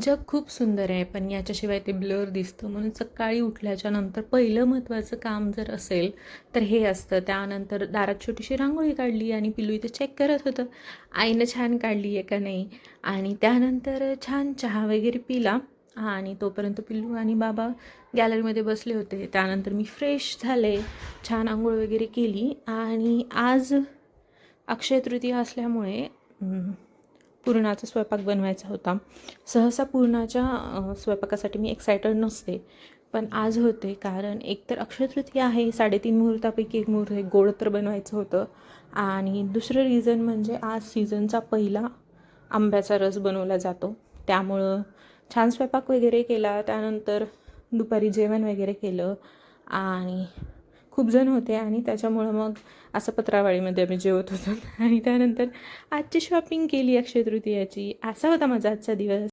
जग खूप सुंदर आहे, पण याच्याशिवाय ते ब्लर दिसतं. म्हणून सकाळी उठल्याच्या नंतर पहिलं महत्त्वाचं काम जर असेल, तर हे असतं. त्यानंतर दारात छोटीशी रांगोळी काढली आणि पिल्लू इथे चेक करत होतं, आईनं छान काढली आहे का नाही. आणि त्यानंतर छान चहा वगैरे पिला आणि तोपर्यंत पिल्लू आणि बाबा गॅलरीमध्ये बसले होते. त्यानंतर मी फ्रेश झाले, छान अंघोळ वगैरे केली आणि आज अक्षय तृतीया असल्यामुळे पुरणाचा स्वयंपाक बनवायचा होता. सहसा पुरणाच्या स्वयंपाकासाठी मी एक्सायटेड नसते, पण आज होते. कारण एकतर अक्षय तृतीया आहे, 3.5 मुहूर्तापैकी एक मुहूर्त आहे, गोड तर बनवायचं होतं. आणि दुसरं रिझन म्हणजे आज सीझनचा पहिला आंब्याचा रस बनवला जातो. त्यामुळं छान स्वयंपाक वगैरे केला. त्यानंतर दुपारी जेवण वगैरे केलं आणि खूप जण होते आणि त्याच्यामुळं मग असं पत्रावळीमध्ये आम्ही जेवत होतो. आणि त्यानंतर आजची शॉपिंग केली अक्षय तृतीयाची. असा होता माझा आजचा दिवस.